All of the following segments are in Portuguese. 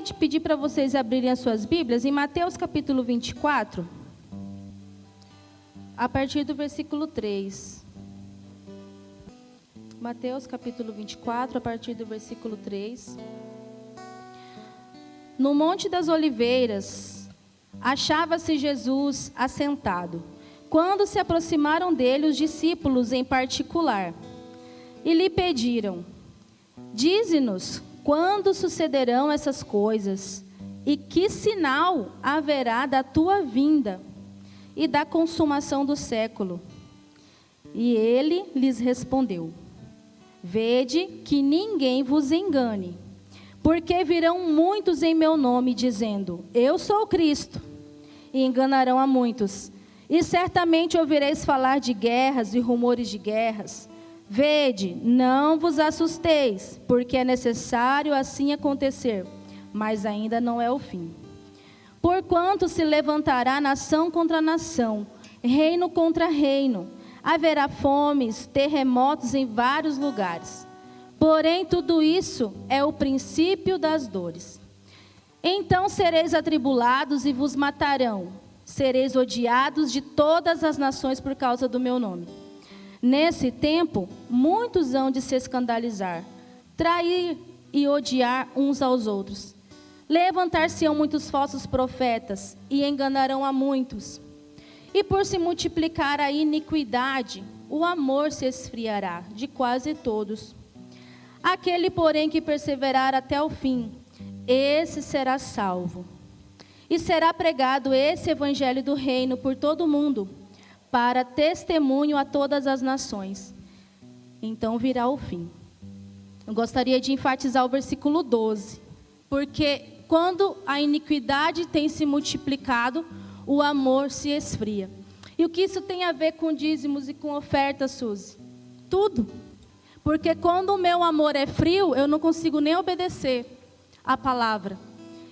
te pedir para vocês abrirem as suas Bíblias em Mateus capítulo 24, a partir do versículo 3. Mateus capítulo 24, a partir do versículo 3. No Monte das Oliveiras, achava-se Jesus assentado, quando se aproximaram dele os discípulos em particular, e lhe pediram: dize-nos, quando sucederão essas coisas, e que sinal haverá da tua vinda e da consumação do século? E ele lhes respondeu: vede que ninguém vos engane, porque virão muitos em meu nome, dizendo: eu sou o Cristo, e enganarão a muitos. E certamente ouvireis falar de guerras e rumores de guerras. Vede, não vos assusteis, porque é necessário assim acontecer, mas ainda não é o fim. Porquanto se levantará nação contra nação, reino contra reino, haverá fomes, terremotos em vários lugares. Porém, tudo isso é o princípio das dores. Então sereis atribulados e vos matarão. Sereis odiados de todas as nações por causa do meu nome. Nesse tempo, muitos hão de se escandalizar, trair e odiar uns aos outros. Levantar-se-ão muitos falsos profetas e enganarão a muitos. E por se multiplicar a iniquidade, o amor se esfriará de quase todos. Aquele, porém, que perseverar até o fim, esse será salvo. E será pregado esse evangelho do reino por todo o mundo, para testemunho a todas as nações. Então virá o fim. Eu gostaria de enfatizar o versículo 12, porque quando a iniquidade tem se multiplicado, o amor se esfria. E o que isso tem a ver com dízimos e com ofertas, Suzy? Tudo. Porque quando o meu amor é frio, eu não consigo nem obedecer a palavra.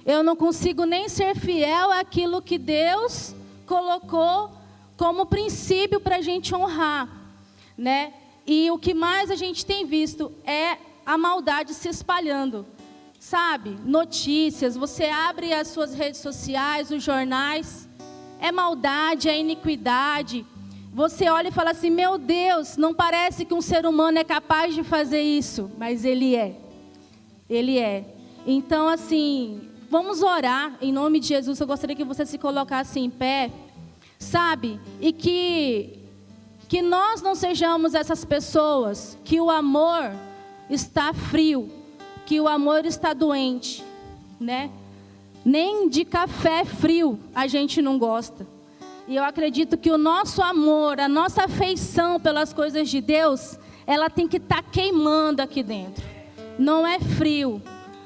Eu não consigo nem ser fiel àquilo que Deus colocou como princípio para a gente honrar, né? E o que mais a gente tem visto é a maldade se espalhando, sabe? Notícias, você abre as suas redes sociais, os jornais, é maldade, é iniquidade. Você olha e fala assim: meu Deus, não parece que um ser humano é capaz de fazer isso, mas ele é. Ele é. Então, assim, vamos orar em nome de Jesus. Eu gostaria que você se colocasse em pé, sabe? E que nós não sejamos essas pessoas que o amor está frio, que o amor está doente, né? Nem de café frio a gente não gosta. E eu acredito que o nosso amor, a nossa afeição pelas coisas de Deus, ela tem que estar queimando aqui dentro. Não é frio.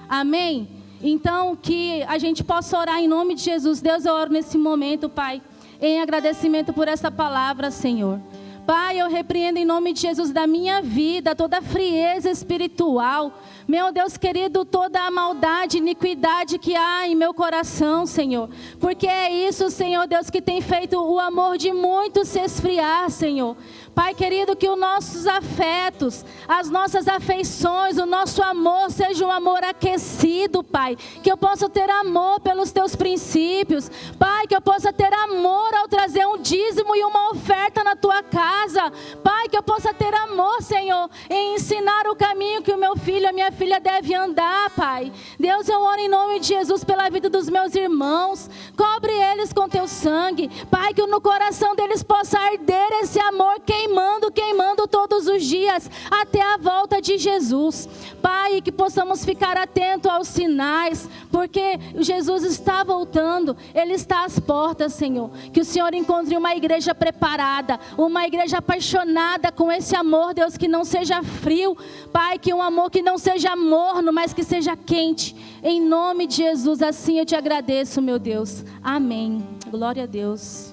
Amém? Então, que a gente possa orar em nome de Jesus. Deus, eu oro nesse momento, Pai, em agradecimento por essa palavra, Senhor. Pai, eu repreendo em nome de Jesus da minha vida toda a frieza espiritual. Meu Deus querido, toda a maldade, iniquidade que há em meu coração, Senhor. Porque é isso, Senhor Deus, que tem feito o amor de muitos se esfriar, Senhor. Pai querido, que os nossos afetos, as nossas afeições, o nosso amor seja um amor aquecido, Pai. Que eu possa ter amor pelos Teus princípios. Pai, que eu possa ter amor ao trazer um dízimo e uma oferta na Tua casa. Pai, que eu possa ter amor, Senhor, em ensinar o caminho que o meu filho, a minha filha deve andar, Pai. Deus, eu oro em nome de Jesus pela vida dos meus irmãos. Cobre eles com Teu sangue. Pai, que no coração deles possa arder esse amor queimando todos os dias, até a volta de Jesus. Pai, que possamos ficar atentos aos sinais, porque Jesus está voltando, Ele está às portas, Senhor. Que o Senhor encontre uma igreja preparada, uma igreja apaixonada com esse amor, Deus, que não seja frio, Pai, que um amor que não seja morno, mas que seja quente, em nome de Jesus. Assim eu te agradeço, meu Deus. Amém. Glória a Deus.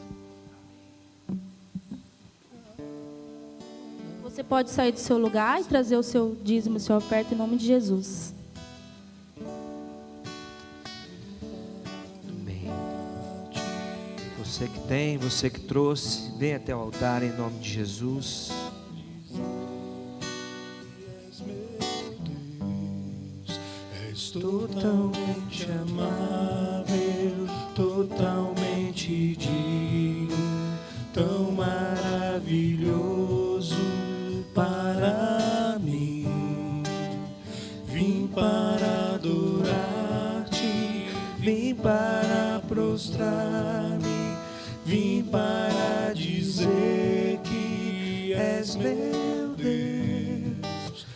Você pode sair do seu lugar e trazer o seu dízimo, a sua oferta, em nome de Jesus. Amém. Você que tem, você que trouxe, vem até o altar em nome de Jesus. És todo totalmente amável, totalmente digno, tão maravilhoso para mim. Vim para adorar-te, vim para prostrar-me, vim para dizer que és meu Deus,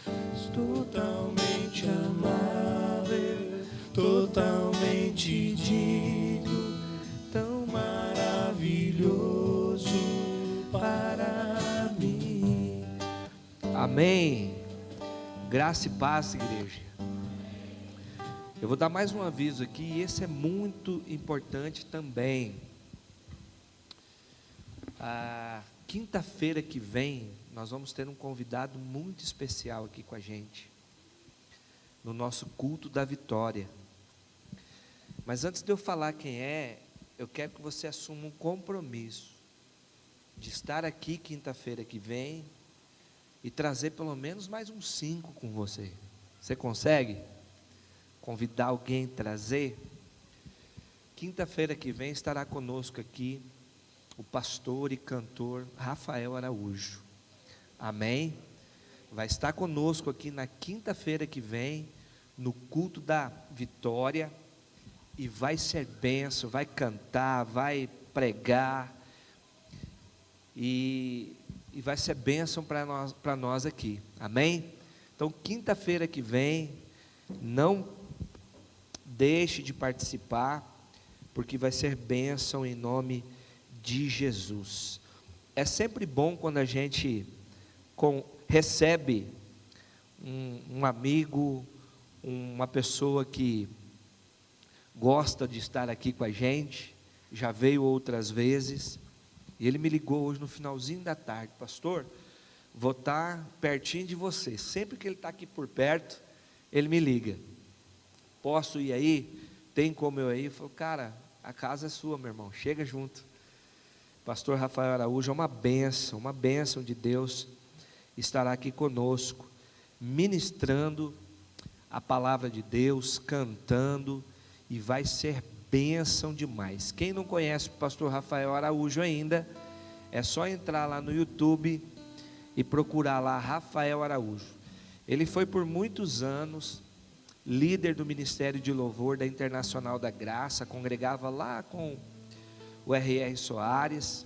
totalmente amável, totalmente digno, tão maravilhoso para mim. Amém. Graça e paz, igreja. Eu vou dar mais um aviso aqui, e esse é muito importante também. Quinta-feira que vem, nós vamos ter um convidado muito especial aqui com a gente, no nosso culto da vitória. Mas antes de eu falar quem é, eu quero que você assuma um compromisso de estar aqui quinta-feira que vem e trazer pelo menos mais uns 5 com você. Você consegue convidar alguém, trazer? Quinta-feira que vem estará conosco aqui o pastor e cantor Rafael Araújo. Amém? Vai estar conosco aqui na quinta-feira que vem, no culto da vitória, e vai ser bênção, vai cantar, vai pregar, e vai ser bênção para nós aqui. Amém? Então, quinta-feira que vem, não deixe de participar, porque vai ser bênção em nome de Jesus. É sempre bom quando a gente recebe um amigo, uma pessoa que gosta de estar aqui com a gente, já veio outras vezes, e ele me ligou hoje no finalzinho da tarde: pastor, vou estar pertinho de você. Sempre que ele está aqui por perto, ele me liga: posso ir aí? Tem como eu ir? Eu falo: cara, a casa é sua, meu irmão, chega junto. Pastor Rafael Araújo é uma bênção de Deus, estará aqui conosco, ministrando a palavra de Deus, cantando, e vai ser bênção demais. Quem não conhece o pastor Rafael Araújo ainda, é só entrar lá no YouTube e procurar lá Rafael Araújo. Ele foi por muitos anos líder do Ministério de Louvor da Internacional da Graça, congregava lá com o R.R. Soares.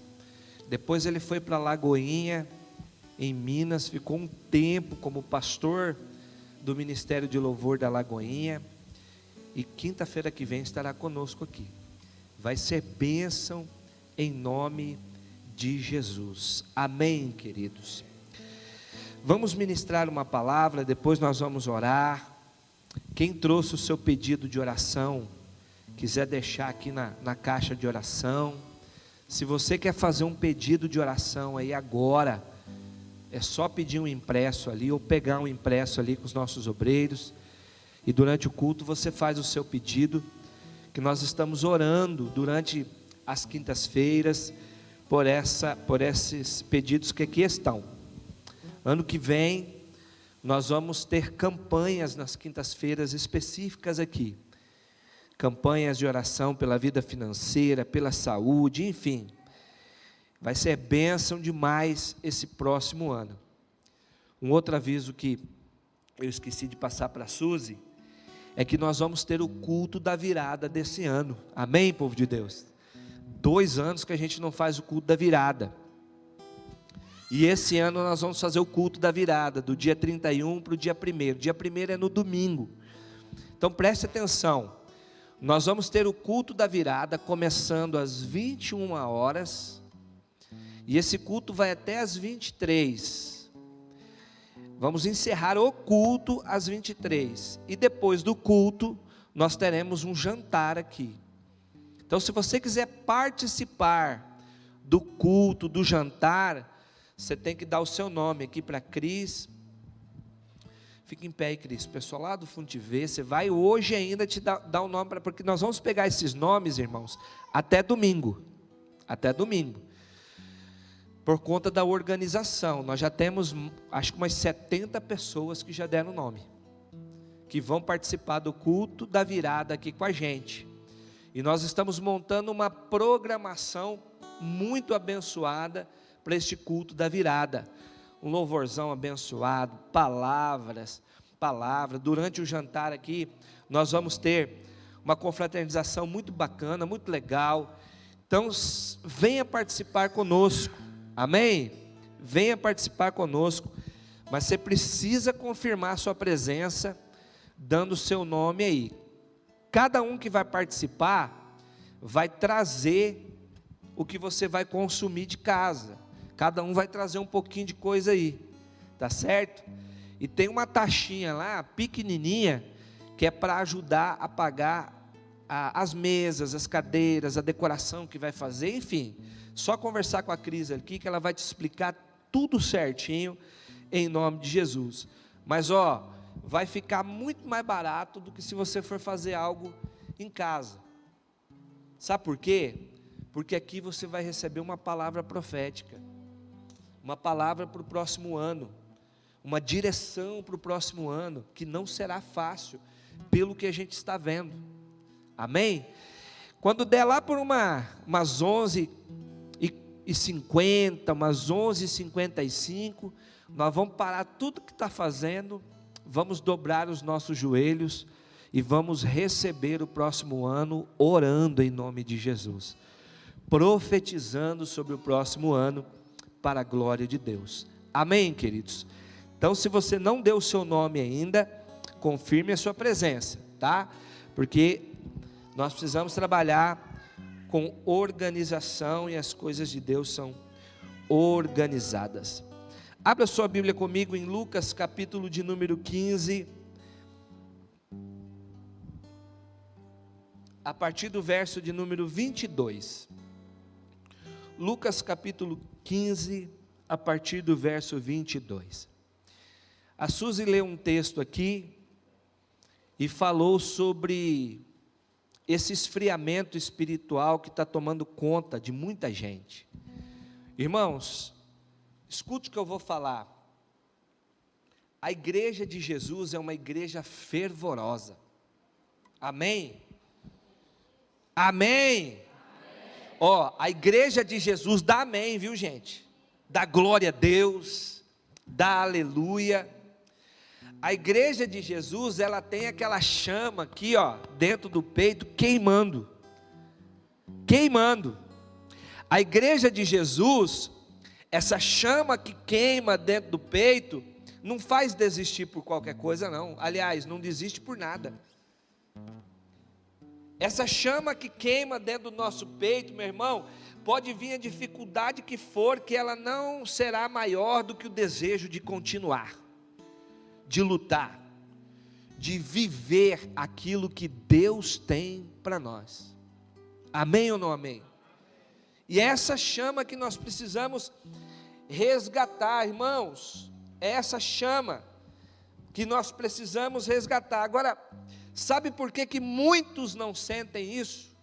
Depois ele foi para Lagoinha, em Minas, ficou um tempo como pastor do Ministério de Louvor da Lagoinha, e quinta-feira que vem estará conosco aqui. Vai ser bênção em nome de Jesus. Amém, queridos? Vamos ministrar uma palavra, depois nós vamos orar. Quem trouxe o seu pedido de oração, quiser deixar aqui na caixa de oração. Se você quer fazer um pedido de oração aí agora, é só pedir um impresso ali, ou pegar um impresso ali com os nossos obreiros, e durante o culto você faz o seu pedido, que nós estamos orando durante as quintas-feiras, por esses pedidos que aqui estão. Ano que vem, nós vamos ter campanhas nas quintas-feiras específicas aqui, campanhas de oração pela vida financeira, pela saúde, enfim, vai ser bênção demais esse próximo ano. Um outro aviso que eu esqueci de passar para a Suzy, é que nós vamos ter o culto da virada desse ano. Amém, povo de Deus? 2 anos que a gente não faz o culto da virada, e esse ano nós vamos fazer o culto da virada, do dia 31 para o dia 1º, dia 1º é no domingo. Então preste atenção, nós vamos ter o culto da virada, começando às 21 horas, e esse culto vai até às 23. Vamos encerrar o culto às 23, e depois do culto, nós teremos um jantar aqui. Então se você quiser participar do culto, do jantar, você tem que dar o seu nome aqui para Cris. Fica em pé aí, Cris. O pessoal lá do fundo te vê. Você vai hoje ainda te dar o nome, porque nós vamos pegar esses nomes, irmãos, até domingo. Até domingo. Por conta da organização. Nós já temos, acho que umas 70 pessoas que já deram nome, que vão participar do culto da virada aqui com a gente. E nós estamos montando uma programação muito abençoada para este culto da virada. Um louvorzão abençoado, palavra. Durante o jantar aqui, nós vamos ter uma confraternização muito bacana, muito legal. Então, venha participar conosco, amém? Venha participar conosco, mas você precisa confirmar sua presença, dando o seu nome aí. Cada um que vai participar, vai trazer o que você vai consumir de casa. Cada um vai trazer um pouquinho de coisa aí, tá certo? E tem uma taxinha lá, pequenininha, que é para ajudar a pagar as mesas, as cadeiras, a decoração que vai fazer, enfim. Só conversar com a Cris aqui, que ela vai te explicar tudo certinho, em nome de Jesus. Mas vai ficar muito mais barato do que se você for fazer algo em casa. Sabe por quê? Porque aqui você vai receber uma palavra profética, uma palavra para o próximo ano, uma direção para o próximo ano, que não será fácil, pelo que a gente está vendo, amém? Quando der lá por umas 11h50, umas 11h55, nós vamos parar tudo que está fazendo, vamos dobrar os nossos joelhos, e vamos receber o próximo ano, orando em nome de Jesus, profetizando sobre o próximo ano, para a glória de Deus, amém, queridos? Então, se você não deu o seu nome ainda, confirme a sua presença, tá? Porque nós precisamos trabalhar com organização, e as coisas de Deus são organizadas. Abra sua Bíblia comigo em Lucas, capítulo de número 15, a partir do verso de número 22. Lucas capítulo 15, a partir do verso 22. A Suzy leu um texto aqui e falou sobre esse esfriamento espiritual que está tomando conta de muita gente. Irmãos, escute o que eu vou falar. A igreja de Jesus é uma igreja fervorosa. Amém? Amém? A igreja de Jesus dá amém, viu, gente? Dá glória a Deus, dá aleluia. A igreja de Jesus, ela tem aquela chama aqui, dentro do peito, queimando. A igreja de Jesus, essa chama que queima dentro do peito, não faz desistir por qualquer coisa, não. Aliás, não desiste por nada. Essa chama que queima dentro do nosso peito, meu irmão, pode vir a dificuldade que for, que ela não será maior do que o desejo de continuar, de lutar, de viver aquilo que Deus tem para nós. Amém ou não amém? E é essa chama que nós precisamos resgatar, irmãos. É essa chama que nós precisamos resgatar. Agora, sabe por que muitos não sentem isso?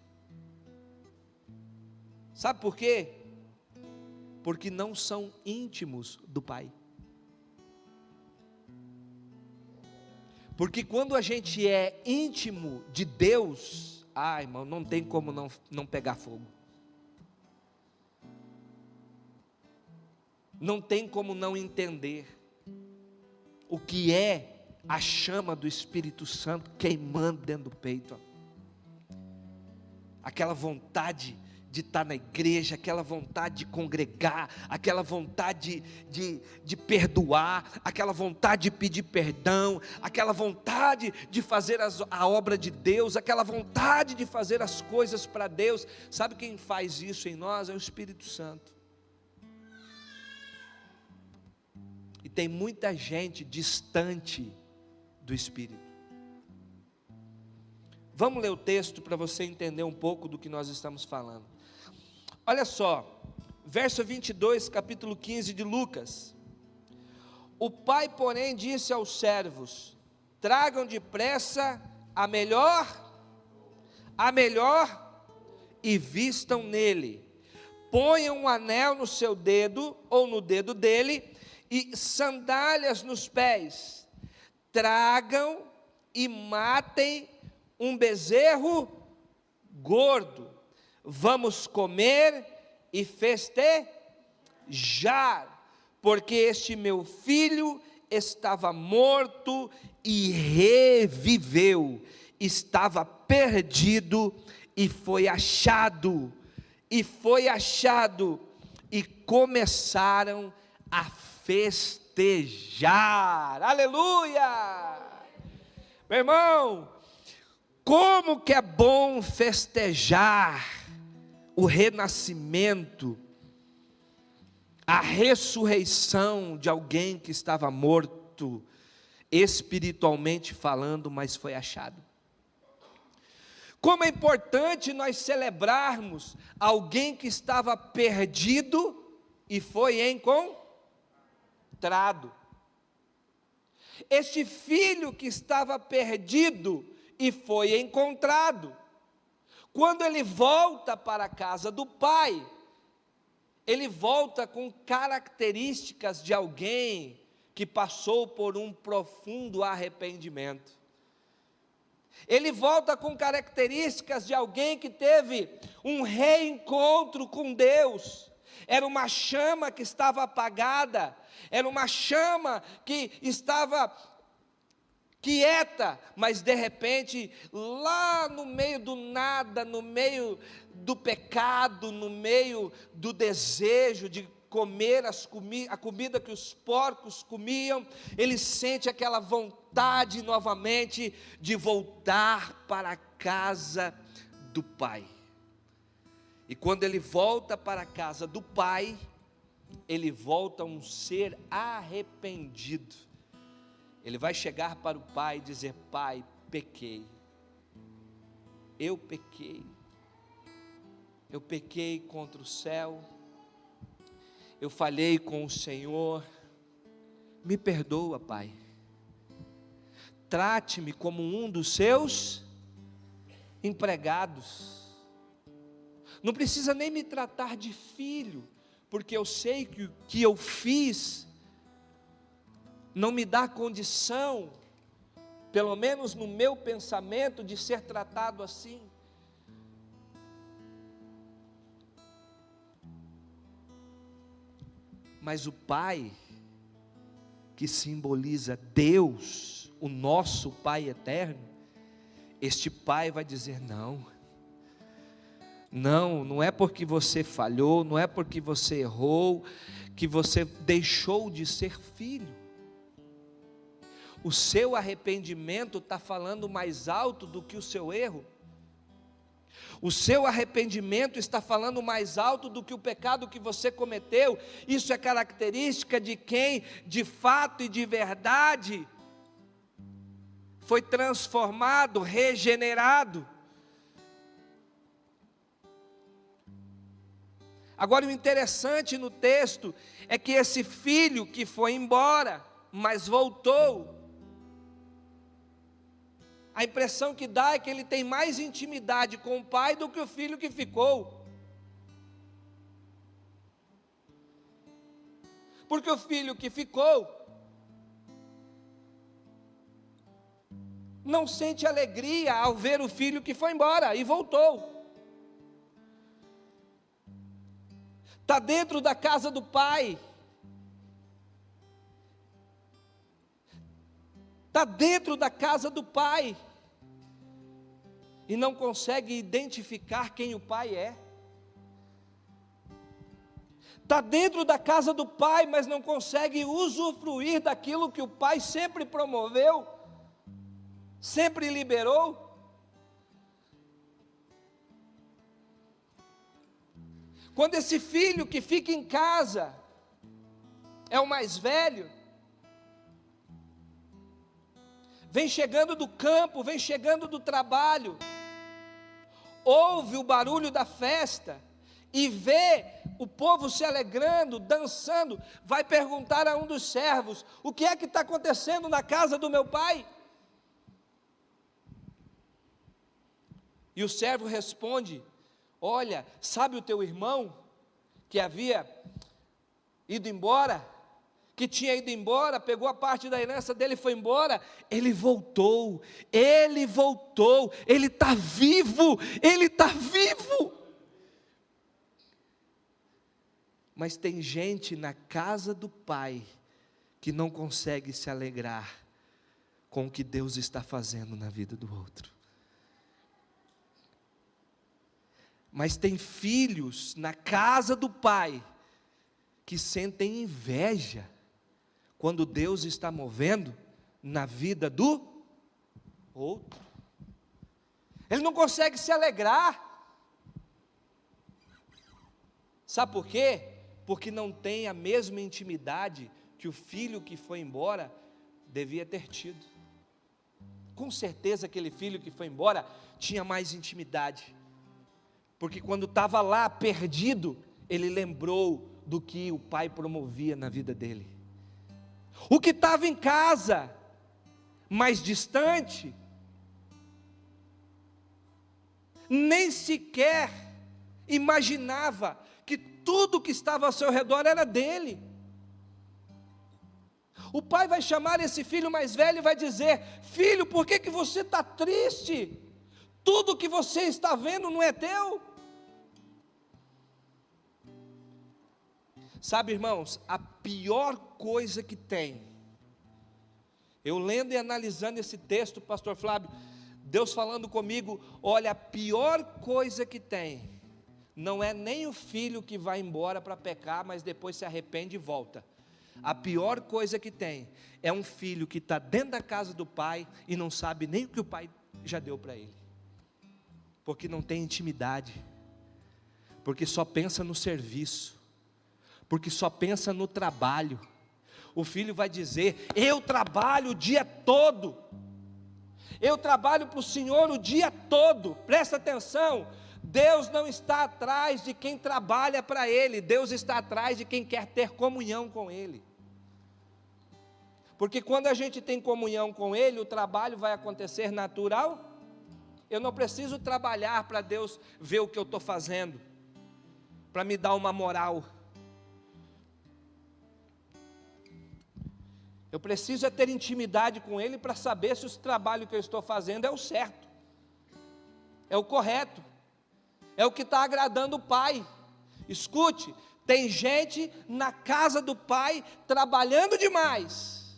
Sabe por quê? Porque não são íntimos do Pai. Porque quando a gente é íntimo de Deus, irmão, não tem como não pegar fogo. Não tem como não entender o que é a chama do Espírito Santo queimando dentro do peito. Aquela vontade de estar na igreja, aquela vontade de congregar, aquela vontade de perdoar, aquela vontade de pedir perdão, aquela vontade de fazer a obra de Deus, aquela vontade de fazer as coisas para Deus. Sabe quem faz isso em nós? É o Espírito Santo. E tem muita gente distante do Espírito. Vamos ler o texto para você entender um pouco do que nós estamos falando. Olha só, verso 22, capítulo 15 de Lucas. O pai, porém, disse aos servos: tragam depressa a melhor, e vistam nele. Ponham um anel no seu dedo, ou no dedo dele, e sandálias nos pés. Tragam e matem um bezerro gordo. Vamos comer e festejar, porque este meu filho estava morto e reviveu, estava perdido e foi achado, e começaram a festejar. Aleluia! Meu irmão, como que é bom festejar o renascimento, a ressurreição de alguém que estava morto, espiritualmente falando, mas foi achado. Como é importante nós celebrarmos alguém que estava perdido e foi encontrado. Este filho que estava perdido e foi encontrado. Quando ele volta para a casa do pai, ele volta com características de alguém que passou por um profundo arrependimento. Ele volta com características de alguém que teve um reencontro com Deus. Era uma chama que estava apagada, era uma chama que estava quieta, mas de repente, lá no meio do nada, no meio do pecado, no meio do desejo de comer a comida que os porcos comiam, ele sente aquela vontade novamente de voltar para a casa do pai. E quando ele volta para a casa do pai, ele volta um ser arrependido. Ele vai chegar para o pai e dizer: pai, pequei, eu pequei contra o céu, eu falhei com o Senhor, me perdoa, pai, trate-me como um dos seus empregados, não precisa nem me tratar de filho, porque eu sei que o que eu fiz não me dá condição, pelo menos no meu pensamento, de ser tratado assim. Mas o pai, que simboliza Deus, o nosso Pai eterno, este pai vai dizer: não é porque você falhou, não é porque você errou, que você deixou de ser filho. O seu arrependimento está falando mais alto do que o seu erro. O seu arrependimento está falando mais alto do que o pecado que você cometeu. Isso é característica de quem, de fato e de verdade, foi transformado, regenerado. Agora, o interessante no texto é que esse filho que foi embora, mas voltou, a impressão que dá é que ele tem mais intimidade com o pai do que o filho que ficou. Porque o filho que ficou não sente alegria ao ver o filho que foi embora e voltou. Está dentro da casa do pai. Está dentro da casa do pai e não consegue identificar quem o pai é. Está dentro da casa do pai, mas não consegue usufruir daquilo que o pai sempre promoveu, sempre liberou. Quando esse filho que fica em casa é o mais velho, vem chegando do campo, vem chegando do trabalho, ouve o barulho da festa e vê o povo se alegrando, dançando, vai perguntar a um dos servos: o que é que está acontecendo na casa do meu pai? E o servo responde: olha, sabe o teu irmão que havia ido embora? que tinha ido embora, pegou a parte da herança dele e foi embora, ele voltou, ele está vivo, ele está vivo. Mas tem gente na casa do Pai que não consegue se alegrar com o que Deus está fazendo na vida do outro. Mas tem filhos na casa do Pai que sentem inveja quando Deus está movendo na vida do outro. Ele não consegue se alegrar. Sabe por quê? Porque não tem a mesma intimidade que o filho que foi embora devia ter tido. Com certeza aquele filho que foi embora tinha mais intimidade, porque quando estava lá perdido, ele lembrou do que o pai promovia na vida dele. O que estava em casa, mais distante, nem sequer imaginava que tudo que estava ao seu redor era dele. O pai vai chamar esse filho mais velho e vai dizer: filho, por que você está triste? Tudo que você está vendo não é teu? Sabe, irmãos, a pior coisa que tem, eu lendo e analisando esse texto, pastor Flávio, Deus falando comigo, olha, a pior coisa que tem, não é nem o filho que vai embora para pecar, mas depois se arrepende e volta. A pior coisa que tem, é um filho que está dentro da casa do pai, e não sabe nem o que o pai já deu para ele, porque não tem intimidade, porque só pensa no serviço, porque só pensa no trabalho. O filho vai dizer: eu trabalho o dia todo, eu trabalho para o Senhor o dia todo. Presta atenção, Deus não está atrás de quem trabalha para Ele, Deus está atrás de quem quer ter comunhão com Ele. Porque quando a gente tem comunhão com Ele, o trabalho vai acontecer natural. Eu não preciso trabalhar para Deus ver o que eu estou fazendo, para me dar uma moral. Eu preciso é ter intimidade com Ele para saber se o trabalho que eu estou fazendo é o certo, é o correto, é o que está agradando o Pai. Escute, tem gente na casa do Pai trabalhando demais,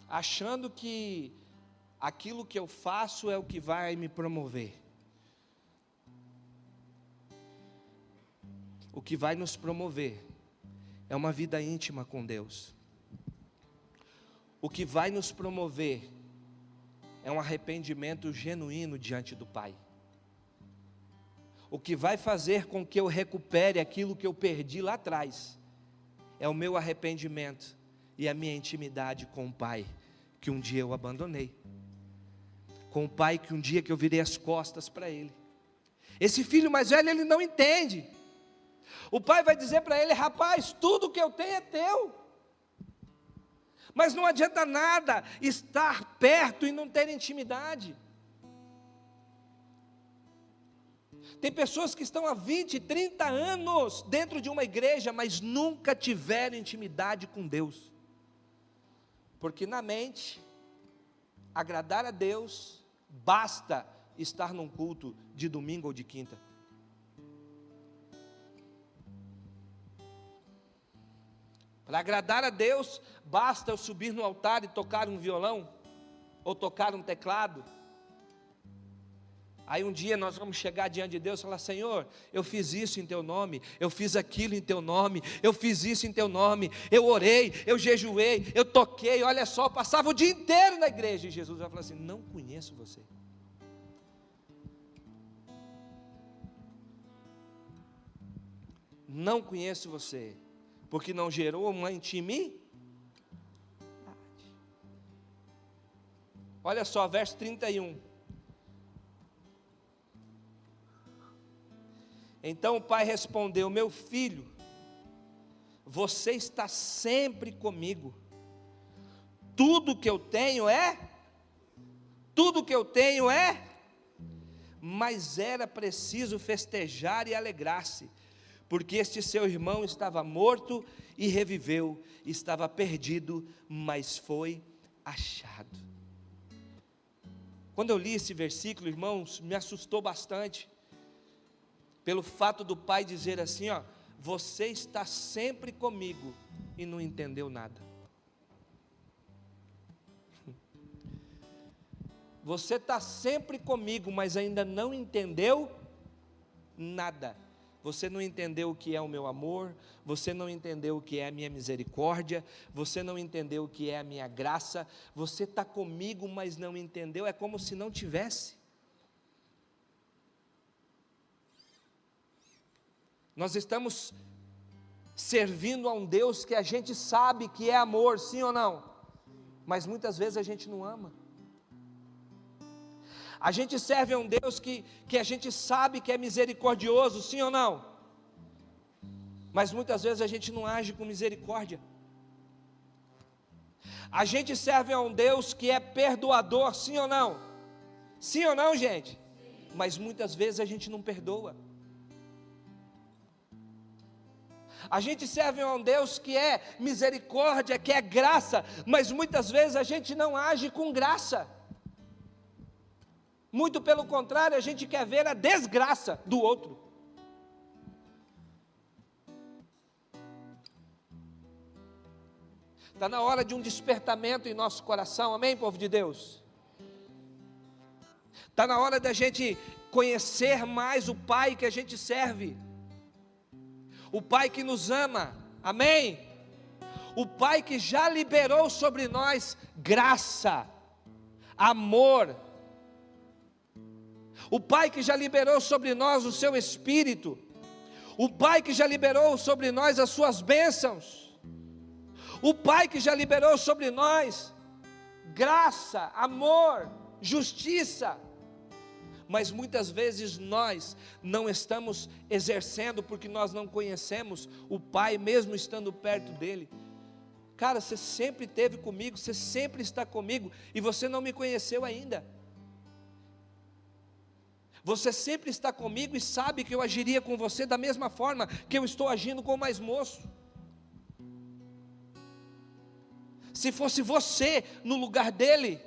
achando que aquilo que eu faço é o que vai me promover. O que vai nos promover é uma vida íntima com Deus. O que vai nos promover é um arrependimento genuíno diante do Pai. O que vai fazer com que eu recupere aquilo que eu perdi lá atrás é o meu arrependimento e a minha intimidade com o Pai que um dia eu abandonei, com o Pai que um dia que eu virei as costas para Ele. Esse filho mais velho, ele não entende. O pai vai dizer para ele: rapaz, tudo que eu tenho é teu. Mas não adianta nada estar perto e não ter intimidade. Tem pessoas que estão há 20, 30 anos dentro de uma igreja, mas nunca tiveram intimidade com Deus. Porque na mente, agradar a Deus, basta estar num culto de domingo ou de quinta. Para agradar a Deus, basta eu subir no altar e tocar um violão, ou tocar um teclado. Aí um dia nós vamos chegar diante de Deus e falar: Senhor, eu fiz isso em Teu nome, eu fiz aquilo em Teu nome, eu fiz isso em Teu nome, eu orei, eu jejuei, eu toquei, olha só, passava o dia inteiro na igreja. E Jesus vai falar assim: não conheço você. Não conheço você, porque não gerou uma intimidade. Olha só, verso 31. Então o pai respondeu: meu filho, você está sempre comigo, tudo que eu tenho é, mas era preciso festejar e alegrar-se, porque este seu irmão estava morto e reviveu, estava perdido, mas foi achado. Quando eu li esse versículo, irmãos, me assustou bastante, pelo fato do pai dizer assim, ó, você está sempre comigo e não entendeu nada. Você está sempre comigo, mas ainda não entendeu nada. Você não entendeu o que é o meu amor, você não entendeu o que é a minha misericórdia, você não entendeu o que é a minha graça, você está comigo, mas não entendeu, é como se não tivesse. Nós estamos servindo a um Deus que a gente sabe que é amor, sim ou não? Mas muitas vezes a gente não ama. A gente serve a um Deus que a gente sabe que é misericordioso, sim ou não? Mas muitas vezes a gente não age com misericórdia. A gente serve a um Deus que é perdoador, sim ou não? Sim ou não, gente? Mas muitas vezes a gente não perdoa. A gente serve a um Deus que é misericórdia, que é graça, mas muitas vezes a gente não age com graça. Muito pelo contrário, a gente quer ver a desgraça do outro. Está na hora de um despertamento em nosso coração, amém, povo de Deus? Está na hora da gente conhecer mais o Pai que a gente serve, o Pai que nos ama, amém? O Pai que já liberou sobre nós graça, amor, o Pai que já liberou sobre nós o seu Espírito, o Pai que já liberou sobre nós as suas bênçãos, o Pai que já liberou sobre nós graça, amor, justiça, mas muitas vezes nós não estamos exercendo porque nós não conhecemos o Pai, mesmo estando perto dEle. Cara, você sempre esteve comigo, você sempre está comigo, e você não me conheceu ainda. Você sempre está comigo e sabe que eu agiria com você da mesma forma que eu estou agindo com o mais moço. Se fosse você no lugar dele,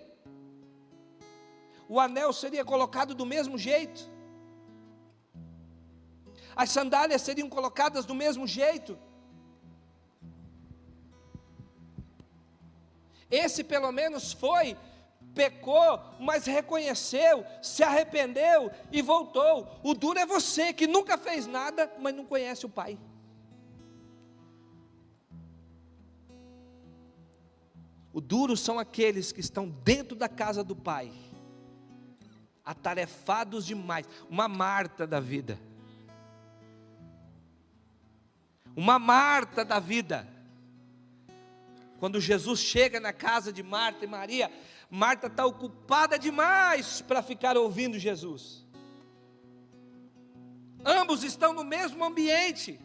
o anel seria colocado do mesmo jeito, as sandálias seriam colocadas do mesmo jeito. Esse pelo menos foi, pecou, mas reconheceu, se arrependeu e voltou. O duro é você que nunca fez nada, mas não conhece o Pai. O duro são aqueles que estão dentro da casa do Pai, atarefados demais, uma Marta da vida, uma Marta da vida. Quando Jesus chega na casa de Marta e Maria, Marta está ocupada demais para ficar ouvindo Jesus. Ambos estão no mesmo ambiente.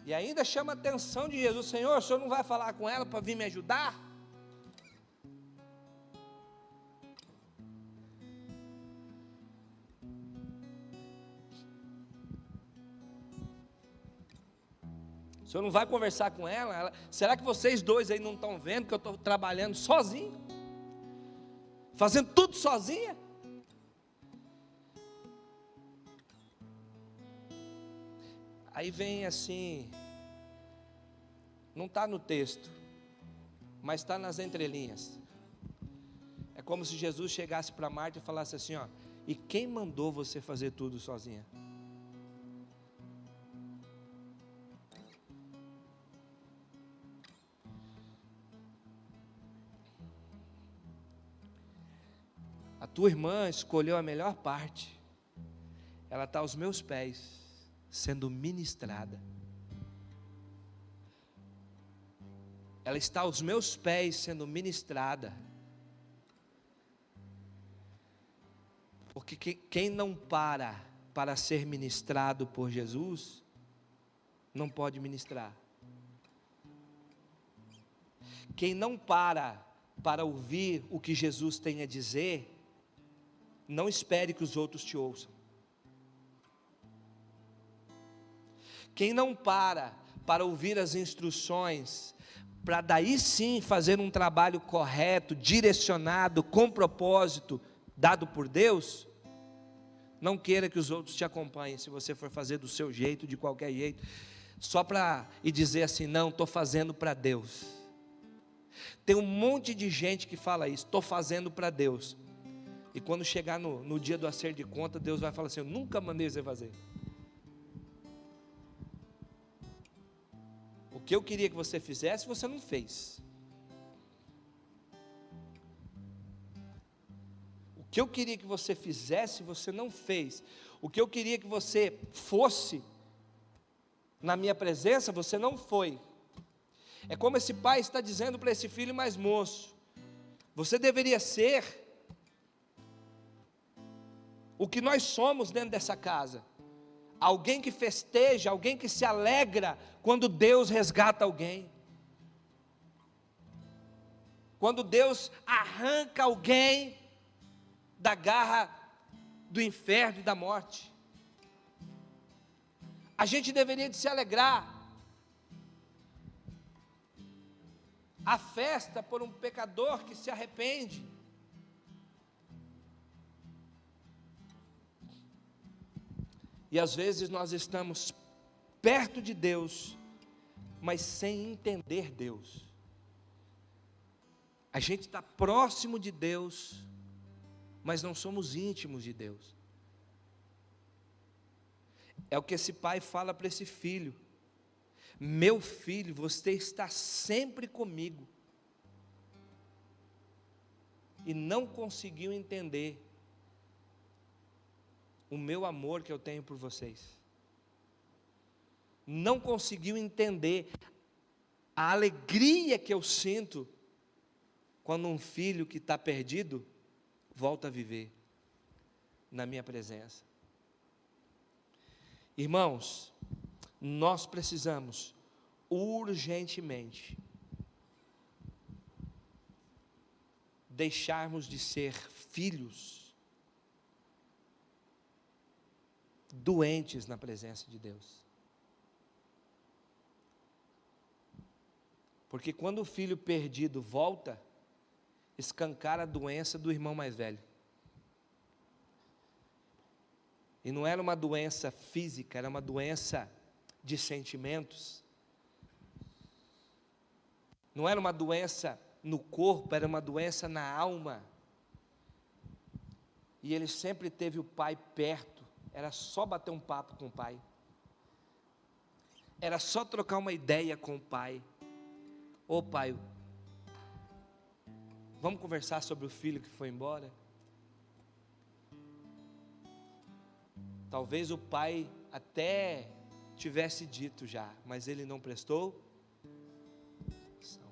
E ainda chama a atenção de Jesus: Senhor, o Senhor não vai falar com ela para vir me ajudar? O Senhor não vai conversar com ela? Será que vocês dois aí não estão vendo que eu estou trabalhando sozinho? Fazendo tudo sozinha? Aí vem assim, não está no texto, mas está nas entrelinhas. É como se Jesus chegasse para Marta e falasse assim, ó: e quem mandou você fazer tudo sozinha? A tua irmã escolheu a melhor parte. Ela está aos meus pés, sendo ministrada. Ela está aos meus pés sendo ministrada. Porque quem não para ser ministrado por Jesus, não pode ministrar. Quem não para ouvir o que Jesus tem a dizer, não espere que os outros te ouçam. Quem não para ouvir as instruções, para daí sim fazer um trabalho correto, direcionado, com propósito, dado por Deus, não queira que os outros te acompanhem, se você for fazer do seu jeito, de qualquer jeito, só para dizer assim, não, estou fazendo para Deus. Tem um monte de gente que fala isso, estou fazendo para Deus, e quando chegar no dia do acerto de conta, Deus vai falar assim, eu nunca mandei você fazer. O que eu queria que você fizesse, você não fez. O que eu queria que você fizesse, você não fez. O que eu queria que você fosse na minha presença, você não foi. É como esse pai está dizendo para esse filho mais moço, você deveria ser o que nós somos dentro dessa casa. Alguém que festeja, alguém que se alegra quando Deus resgata alguém. Quando Deus arranca alguém da garra do inferno e da morte. A gente deveria de se alegrar. A festa por um pecador que se arrepende. E às vezes nós estamos perto de Deus, mas sem entender Deus. A gente está próximo de Deus, mas não somos íntimos de Deus. É o que esse pai fala para esse filho: meu filho, você está sempre comigo. E não conseguiu entender o meu amor que eu tenho por vocês. Não conseguiu entender a alegria que eu sinto quando um filho que está perdido volta a viver na minha presença. Irmãos, nós precisamos urgentemente deixarmos de ser filhos doentes na presença de Deus. Porque quando o filho perdido volta, escancara a doença do irmão mais velho. E não era uma doença física, era uma doença de sentimentos. Não era uma doença no corpo, era uma doença na alma. E ele sempre teve o pai perto. Era só bater um papo com o pai. Era só trocar uma ideia com o pai. Ô pai, vamos conversar sobre o filho que foi embora? Talvez o pai até tivesse dito já, mas ele não prestou atenção.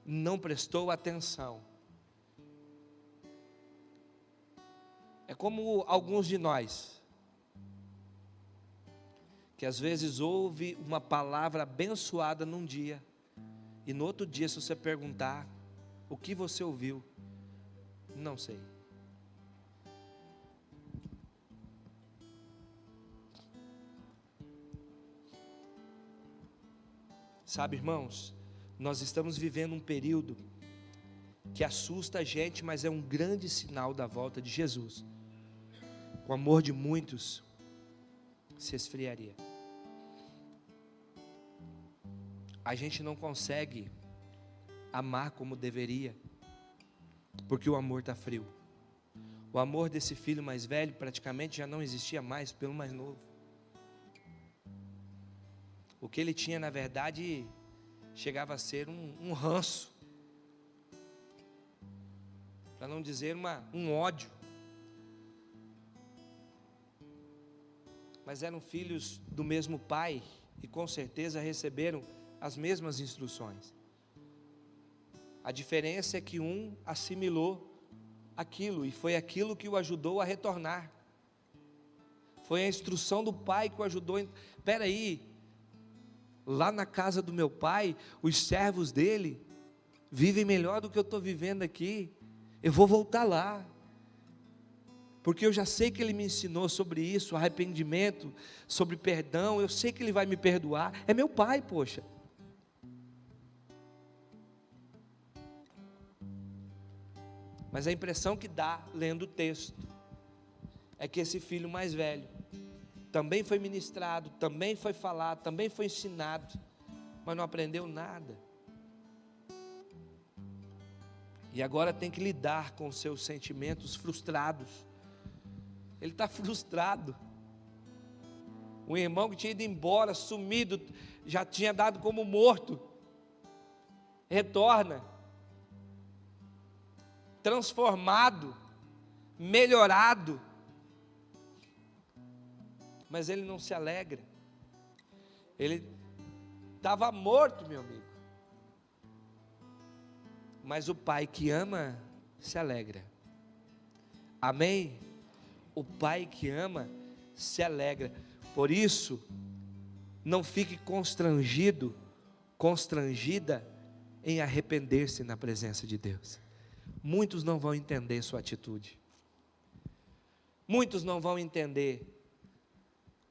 Não prestou atenção. É como alguns de nós, que às vezes ouve uma palavra abençoada num dia, e no outro dia, se você perguntar, o que você ouviu? Não sei. Sabe, irmãos, nós estamos vivendo um período que assusta a gente, mas é um grande sinal da volta de Jesus. O amor de muitos se esfriaria. A gente não consegue amar como deveria, porque o amor está frio. O amor desse filho mais velho praticamente já não existia mais pelo mais novo. O que ele tinha, na verdade, chegava a ser um ranço, para não dizer um ódio. Mas eram filhos do mesmo pai, e com certeza receberam as mesmas instruções. A diferença é que um assimilou aquilo, e foi aquilo que o ajudou a retornar. Foi a instrução do pai que o ajudou. Espera aí, lá na casa do meu pai, os servos dele vivem melhor do que eu estou vivendo aqui. Eu vou voltar lá, porque eu já sei que Ele me ensinou sobre isso, arrependimento, sobre perdão, eu sei que Ele vai me perdoar, é meu pai, poxa. Mas a impressão que dá, lendo o texto, é que esse filho mais velho também foi ministrado, também foi falado, também foi ensinado, mas não aprendeu nada. E agora tem que lidar com os seus sentimentos frustrados. Ele está frustrado. O irmão que tinha ido embora, sumido, já tinha dado como morto, retorna, transformado, melhorado, mas ele não se alegra. Ele estava morto, meu amigo, mas o pai que ama se alegra. Amém? O pai que ama se alegra. Por isso, não fique constrangido, constrangida em arrepender-se na presença de Deus. Muitos não vão entender sua atitude. Muitos não vão entender.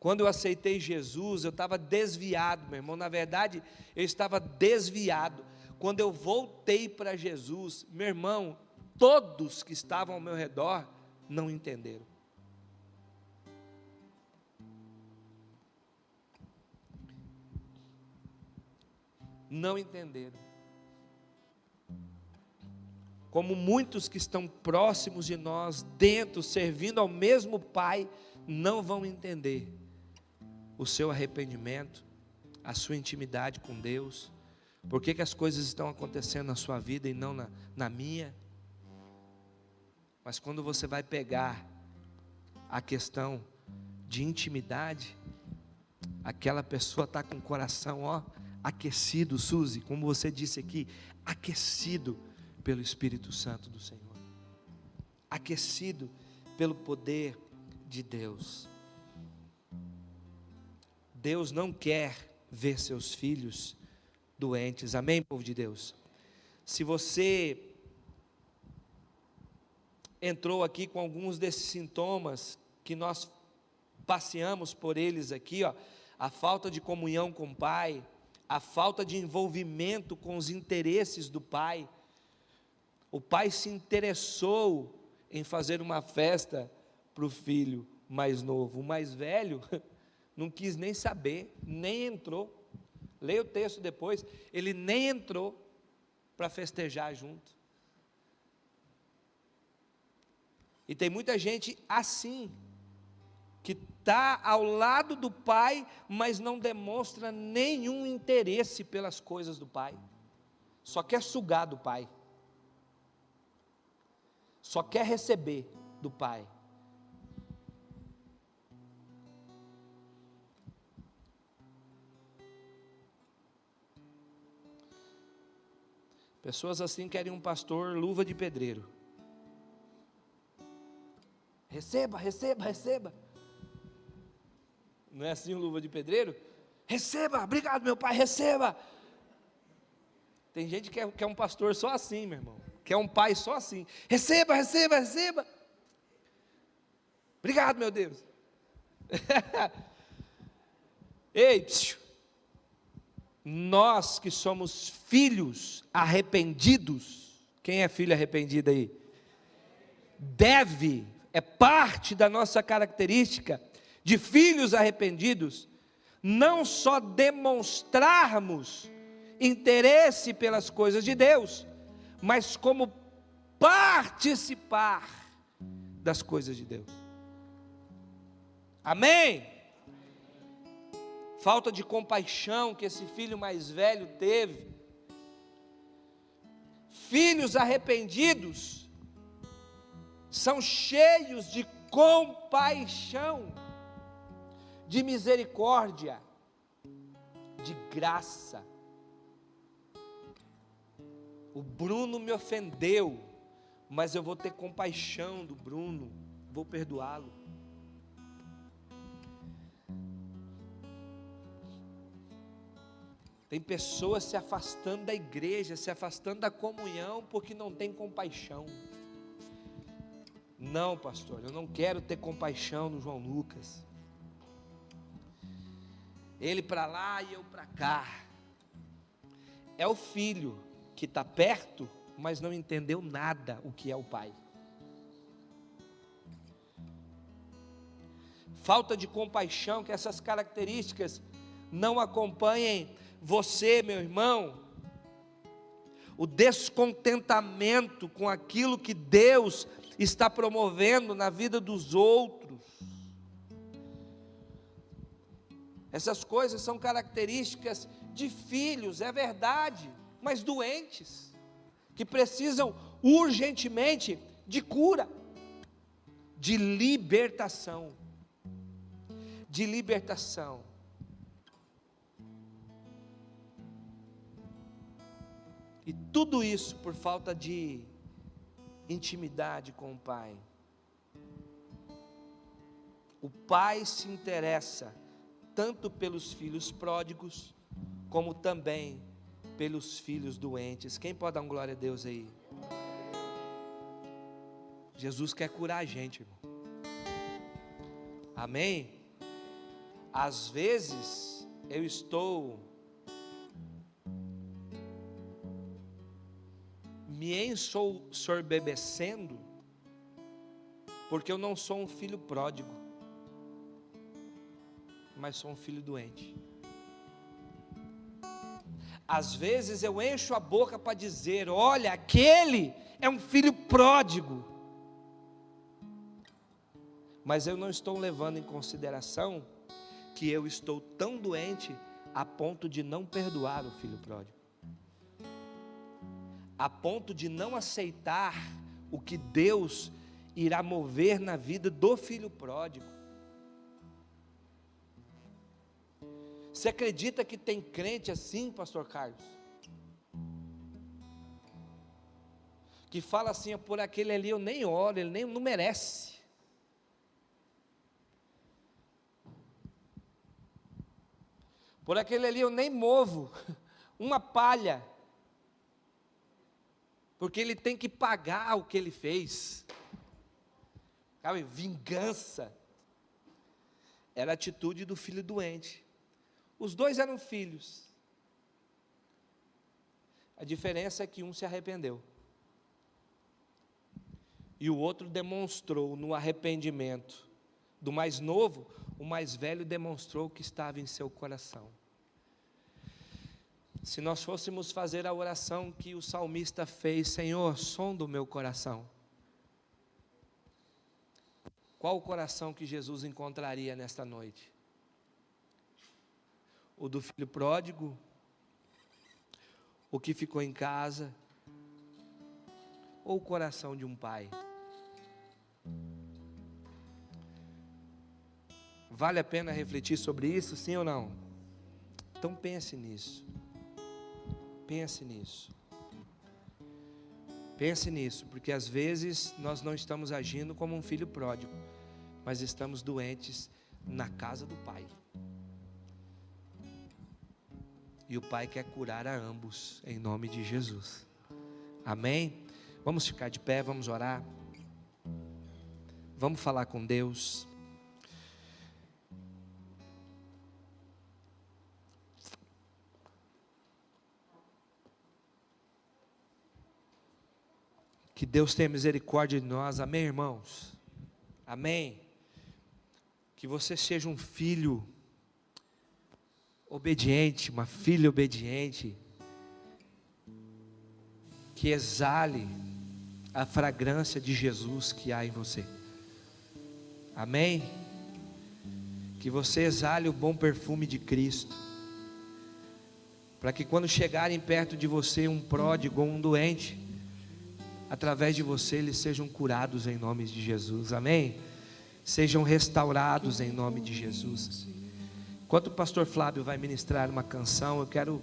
Quando eu aceitei Jesus, eu estava desviado, meu irmão. Na verdade, eu estava desviado. Quando eu voltei para Jesus, meu irmão, todos que estavam ao meu redor não entenderam. Não entenderam. Como muitos que estão próximos de nós, dentro, servindo ao mesmo Pai, não vão entender o seu arrependimento, a sua intimidade com Deus, por que as coisas estão acontecendo na sua vida e não na minha. Mas quando você vai pegar a questão de intimidade, aquela pessoa está com o coração aquecido, Suzy, como você disse aqui, aquecido pelo Espírito Santo do Senhor, aquecido pelo poder de Deus. Deus não quer ver seus filhos doentes, amém, povo de Deus? Se você entrou aqui com alguns desses sintomas, que nós passeamos por eles aqui, a falta de comunhão com o Pai, a falta de envolvimento com os interesses do Pai. O pai se interessou em fazer uma festa para o filho mais novo. O mais velho não quis nem saber, nem entrou. Leia o texto depois, ele nem entrou para festejar junto. E tem muita gente assim, que está ao lado do pai, mas não demonstra nenhum interesse pelas coisas do pai, só quer sugar do pai, só quer receber do pai. Pessoas assim querem um pastor luva de pedreiro. Receba, receba, receba. Não é assim um luva de pedreiro? Receba, obrigado meu pai, receba. Tem gente que quer um pastor só assim, meu irmão. Quer um pai só assim. Receba, receba, receba. Obrigado, meu Deus. Ei, psiu. Nós que somos filhos arrependidos, quem é filho arrependido aí? É parte da nossa característica de filhos arrependidos, não só demonstrarmos interesse pelas coisas de Deus, mas como participar das coisas de Deus. Amém? Falta de compaixão que esse filho mais velho teve. Filhos arrependidos são cheios de compaixão, de misericórdia, de graça. O Bruno me ofendeu, mas eu vou ter compaixão do Bruno, vou perdoá-lo. Tem pessoas se afastando da igreja, se afastando da comunhão, porque não tem compaixão. Não, pastor, eu não quero ter compaixão no João Lucas. Ele para lá e eu para cá. É o filho que está perto, mas não entendeu nada o que é o pai. Falta de compaixão, que essas características não acompanhem você, meu irmão. O descontentamento com aquilo que Deus está promovendo na vida dos outros. Essas coisas são características de filhos, é verdade, mas doentes, que precisam urgentemente de cura, de libertação. De libertação. E tudo isso por falta de intimidade com o pai. O pai se interessa tanto pelos filhos pródigos, como também pelos filhos doentes. Quem pode dar um glória a Deus aí? Jesus quer curar a gente, irmão. Amém? Às vezes eu estou me ensoberbecendo porque eu não sou um filho pródigo, mas sou um filho doente. Às vezes eu encho a boca para dizer: olha, aquele é um filho pródigo, mas eu não estou levando em consideração que eu estou tão doente a ponto de não perdoar o filho pródigo, a ponto de não aceitar o que Deus irá mover na vida do filho pródigo. Você acredita que tem crente assim, pastor Carlos? Que fala assim: por aquele ali eu nem oro, ele nem não merece. Por aquele ali eu nem movo uma palha, porque ele tem que pagar o que ele fez. Sabe, vingança. Era a atitude do filho doente. Os dois eram filhos. A diferença é que um se arrependeu e o outro demonstrou no arrependimento do mais novo. O mais velho demonstrou o que estava em seu coração. Se nós fôssemos fazer a oração que o salmista fez: Senhor, sonda o meu coração, qual o coração que Jesus encontraria nesta noite? O do filho pródigo? O que ficou em casa? Ou o coração de um pai? Vale a pena refletir sobre isso, sim ou não? Então pense nisso. Pense nisso. Pense nisso, porque às vezes nós não estamos agindo como um filho pródigo, mas estamos doentes na casa do pai. E o pai quer curar a ambos, em nome de Jesus. Amém? Vamos ficar de pé, vamos orar. Vamos falar com Deus. Que Deus tenha misericórdia de nós, amém, irmãos? Amém? Que você seja um filho obediente, uma filha obediente, que exale a fragrância de Jesus que há em você. Amém? Que você exale o bom perfume de Cristo, para que quando chegarem perto de você um pródigo ou um doente, através de você eles sejam curados em nome de Jesus. Amém? Sejam restaurados em nome de Jesus. Enquanto o pastor Flávio vai ministrar uma canção, eu quero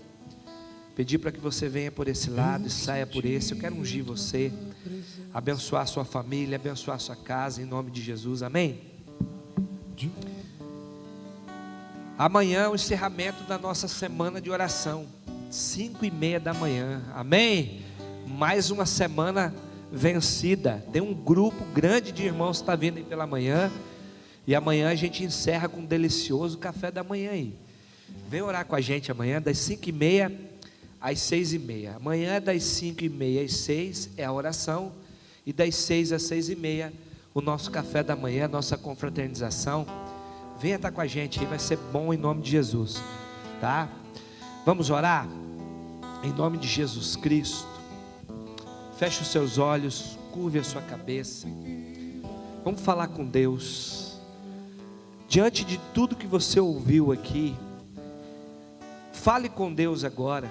pedir para que você venha por esse lado e saia por esse. Eu quero ungir você, abençoar a sua família, abençoar a sua casa em nome de Jesus. Amém? Amanhã é o encerramento da nossa semana de oração, 5:30 da manhã. Amém? Mais uma semana vencida. Tem um grupo grande de irmãos que está vindo aí pela manhã, e amanhã a gente encerra com um delicioso café da manhã aí. Vem orar com a gente amanhã, das 5h30 às 6h30. Amanhã das 5h30 às 6 é a oração, e das 6 às 6h30 o nosso café da manhã, a nossa confraternização. Venha estar com a gente aí, vai ser bom em nome de Jesus, tá? Vamos orar? Em nome de Jesus Cristo. Feche os seus olhos, curve a sua cabeça. Vamos falar com Deus. Diante de tudo que você ouviu aqui, fale com Deus agora.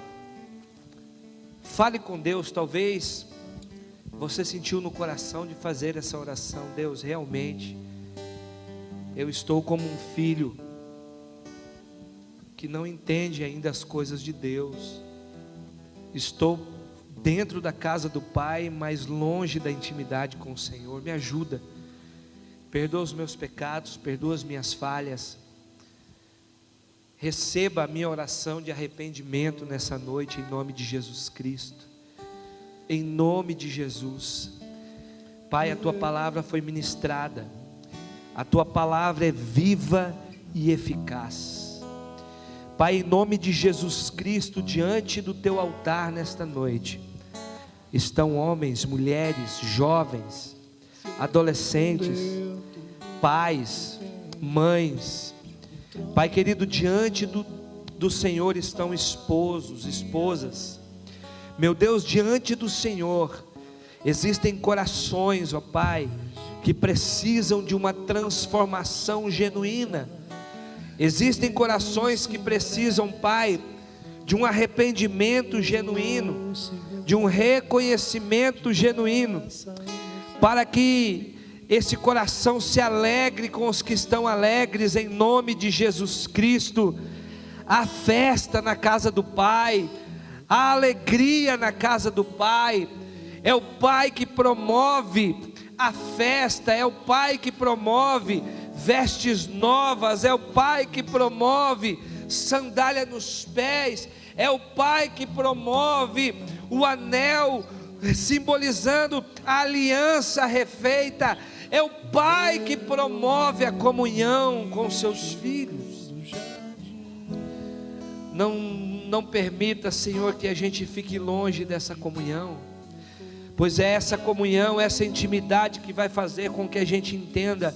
Fale com Deus. Talvez você sentiu no coração de fazer essa oração. Deus, realmente eu estou como um filho que não entende ainda as coisas de Deus. Estou dentro da casa do Pai, mas longe da intimidade com o Senhor. Me ajuda. Perdoa os meus pecados, perdoa as minhas falhas. Receba a minha oração de arrependimento nessa noite, em nome de Jesus Cristo. Em nome de Jesus. Pai, a Tua palavra foi ministrada. A Tua palavra é viva e eficaz. Pai, em nome de Jesus Cristo, diante do Teu altar nesta noite, estão homens, mulheres, jovens, adolescentes, pais, mães. Pai querido, diante do Senhor estão esposos, esposas. Meu Deus, diante do Senhor existem corações, ó Pai, que precisam de uma transformação genuína. Existem corações que precisam, Pai, de um arrependimento genuíno, de um reconhecimento genuíno, para que esse coração se alegre com os que estão alegres, em nome de Jesus Cristo. A festa na casa do Pai, a alegria na casa do Pai. É o Pai que promove a festa, é o Pai que promove vestes novas, é o Pai que promove sandália nos pés, é o Pai que promove o anel, simbolizando a aliança refeita, é o Pai que promove a comunhão com seus filhos. Não permita, Senhor, que a gente fique longe dessa comunhão, pois é essa comunhão, essa intimidade que vai fazer com que a gente entenda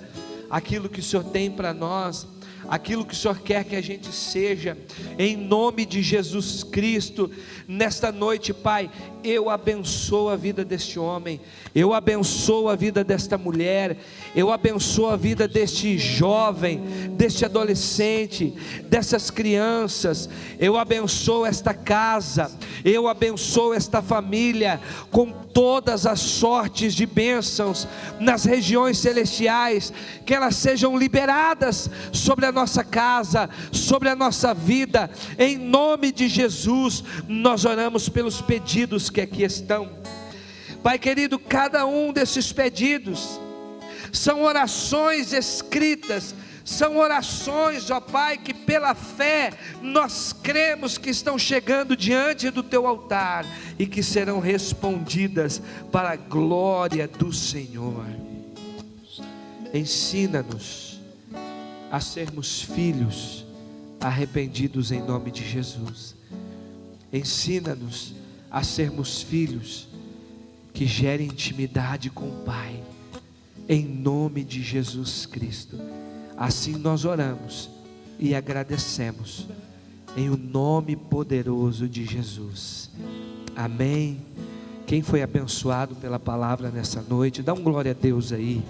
aquilo que o Senhor tem para nós, aquilo que o Senhor quer que a gente seja, em nome de Jesus Cristo. Nesta noite, Pai, eu abençoo a vida deste homem, eu abençoo a vida desta mulher, eu abençoo a vida deste jovem, deste adolescente, dessas crianças, eu abençoo esta casa, eu abençoo esta família, com todas as sortes de bênçãos nas regiões celestiais, que elas sejam liberadas sobre a nossa casa, sobre a nossa vida, em nome de Jesus. Nós oramos pelos pedidos que aqui estão, Pai querido. Cada um desses pedidos são orações escritas, são orações, ó Pai, que pela fé nós cremos que estão chegando diante do Teu altar e que serão respondidas para a glória do Senhor. Ensina-nos a sermos filhos arrependidos em nome de Jesus. Ensina-nos a sermos filhos que gerem intimidade com o Pai, em nome de Jesus Cristo. Assim nós oramos e agradecemos, em o nome poderoso de Jesus. Amém. Quem foi abençoado pela palavra nessa noite, dá um glória a Deus aí,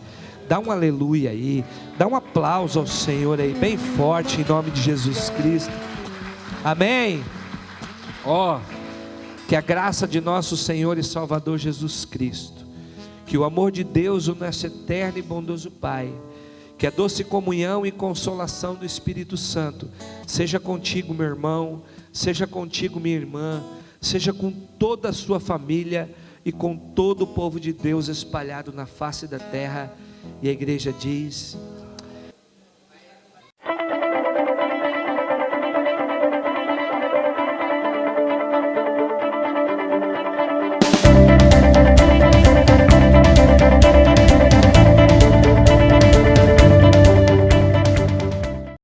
dá um aleluia aí, dá um aplauso ao Senhor aí, bem forte, em nome de Jesus Cristo. Amém. Que a graça de nosso Senhor e Salvador Jesus Cristo, que o amor de Deus, o nosso eterno e bondoso Pai, que a doce comunhão e consolação do Espírito Santo seja contigo, meu irmão, seja contigo, minha irmã, seja com toda a sua família e com todo o povo de Deus espalhado na face da terra. E a igreja diz: